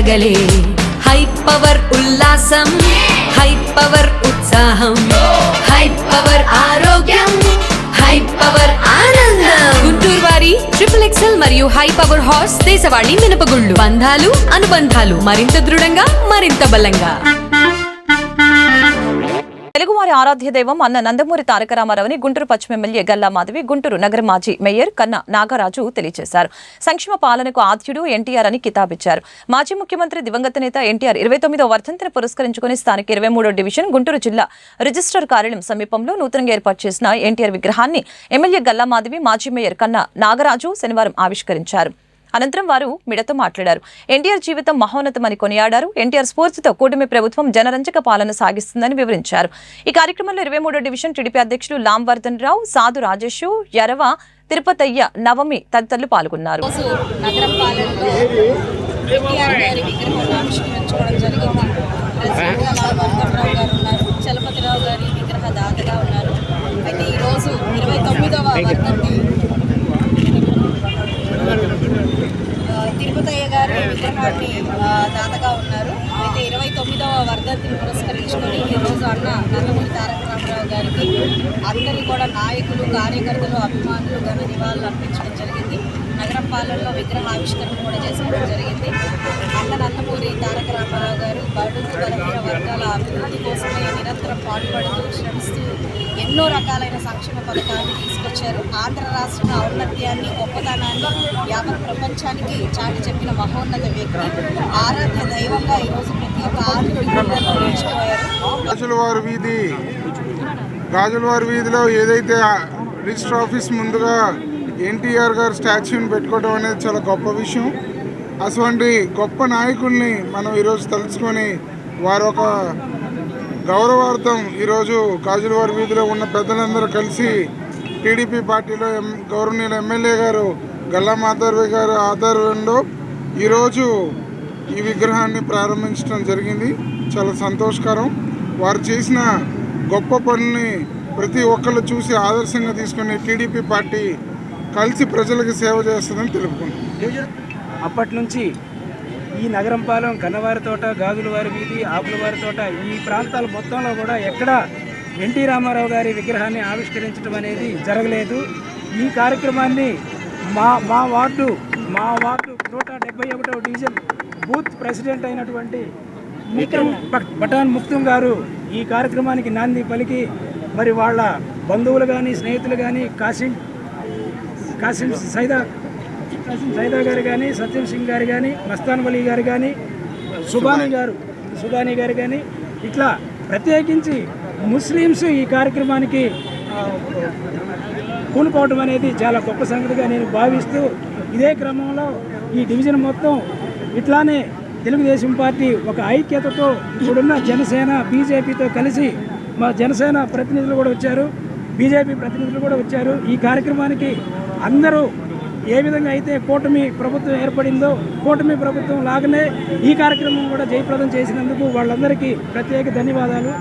పండగలే. High power ఉల్లాసం, high power ఉత్సాహం, high power ఆరోగ్యం, హై పవర్ ఆనందం. గుంటూరు వారి XXL మరియు హై పవర్ హార్స్ దేశవాళీ మినపగుళ్ళు. బంధాలు అనుబంధాలు మరింత దృఢంగా, మరింత బలంగా. తెలుగువారి ఆరాధ్య దైవం అన్న నందమూరి తారక రామారావుని గుంటూరు పశ్చిమ ఎమ్మెల్యే గల్లా మాధవి, గుంటూరు నగర మాజీ మేయర్ కన్నా నాగరాజు తెలియజేశారు. సంక్షేమ పాలనకు ఆద్యుడు ఎన్టీఆర్ అని కితాబిచ్చారు. మాజీ ముఖ్యమంత్రి దివంగత నేత ఎన్టీఆర్ 29వ వర్ధంతిని పురస్కరించుకుని స్థానిక 23వ డివిజన్ గుంటూరు జిల్లా రిజిస్ట్రార్ కార్యాలయం సమీపంలో నూతనంగా ఏర్పాటు చేసిన ఎన్టీఆర్ విగ్రహాన్ని ఎమ్మెల్యే గల్లా మాధవి, మాజీ మేయర్ కన్నా నాగరాజు శనివారం ఆవిష్కరించారు. అనంతరం వారు మీడియాతో మాట్లాడారు. ఎన్టీఆర్ జీవితం మహోన్నతమని కొనియాడారు. ఎన్టీఆర్ స్ఫూర్తితో కూటమి ప్రభుత్వం జనరంజక పాలన సాగిస్తుందని వివరించారు. ఈ కార్యక్రమంలో 23వ డివిజన్ టీడీపీ అధ్యక్షులు లాంవర్ధన్ రావు, సాధు రాజేష్, యరవ, తిరుపతయ్య, నవమి తదితరులు పాల్గొన్నారు. తిరుపతయ్య గారి విగ్రహాన్ని దాతగా ఉన్నారు. అయితే 29వ వర్ధంతిని పురస్కరించుకొని ఈరోజు అన్న నందమూరి తారక రామారావు గారికి అందరూ కూడా నాయకులు, కార్యకర్తలు, అభిమానులు ఘన నివాళులు అర్పించడం జరిగింది. నగరం పాలనలో విగ్రహ ఆవిష్కరణ కూడా చేసుకోవడం జరిగింది. అన్న నందమూరి తారక రామారావు గారు బడుగు బలహీన వర్గాల అభివృద్ధి కోసమే నిరంతరం పాటుపడుతూ శ్రమిస్తూ ఎన్నో రకాలైన సంక్షేమ పథకాలను తీసుకొచ్చారు. ఆంధ్ర రాష్ట్ర ఔన్నత్యాన్ని, గొప్పతనాన్ని యావత్ ప్రపంచానికి చాటి చెప్పిన మహోన్నత వ్యక్తి. ఆరాధ్య దైవంగా ఈరోజు ప్రతి ఒక్క ఆంధ్రుడిలో నిలిచిపోయారు. గాజులవారి వీధిలో ఏదైతే రిజిస్టర్ ఆఫీస్ ముందుగా ఎన్టీఆర్ గారు స్టాచ్యూని పెట్టుకోవడం అనేది చాలా గొప్ప విషయం. అటువంటి గొప్ప నాయకుల్ని మనం ఈరోజు తలుచుకొని వారు ఒక గౌరవార్థం ఈరోజు గాజులవారి వీధిలో ఉన్న పెద్దలందరూ కలిసి టీడీపీ పార్టీలో గౌరవనీయుల ఎమ్మెల్యే గారు గల్లా మాధవి గారి ఆధ్వర్యంలో ఈరోజు ఈ విగ్రహాన్ని ప్రారంభించడం జరిగింది. చాలా సంతోషకరం. వారు చేసిన గొప్ప పనుల్ని ప్రతి ఒక్కళ్ళు చూసి ఆదర్శంగా తీసుకుని టీడీపీ పార్టీ కలిసి ప్రజలకు సేవ చేస్తుందని తెలుపుకుంటున్నాం. అప్పటి నుంచి ఈ నగరంపాలెం, కన్నవారి తోట, గాజులవారి వీధి, ఆకులవారి తోట, ఈ ప్రాంతాల మొత్తంలో కూడా ఎక్కడ ఎన్టీ రామారావు గారి విగ్రహాన్ని ఆవిష్కరించడం అనేది జరగలేదు. ఈ కార్యక్రమాన్ని మా వార్డు 171వ డివిజన్ బూత్ ప్రెసిడెంట్ అయినటువంటి పఠాన్ ముక్తుం గారు ఈ కార్యక్రమానికి నాంది పలికి మరి వాళ్ళ బంధువులు కానీ, స్నేహితులు కానీ, కాసిం సైదా గారు కానీ, సత్యం సింగ్ గారు కానీ, మస్తాన్ వలీ గారు కానీ, సుబానీ గారు కానీ, ఇట్లా ప్రత్యేకించి ముస్లిమ్స్ ఈ కార్యక్రమానికి పూనుకోవటం అనేది చాలా గొప్ప సంగతిగా నేను భావిస్తూ, ఇదే క్రమంలో ఈ డివిజన్ మొత్తం ఇట్లానే తెలుగుదేశం పార్టీ ఒక ఐక్యతతో ఇప్పుడున్న జనసేన, బీజేపీతో కలిసి మా జనసేన ప్రతినిధులు కూడా వచ్చారు, బీజేపీ ప్రతినిధులు కూడా వచ్చారు. ఈ కార్యక్రమానికి అందరూ ఏ విధంగా అయితే కూటమి ప్రభుత్వం ఏర్పడిందో కూటమి ప్రభుత్వం లాగానే ఈ కార్యక్రమం కూడా జయప్రదం చేసినందుకు వాళ్ళందరికీ ప్రత్యేక ధన్యవాదాలు.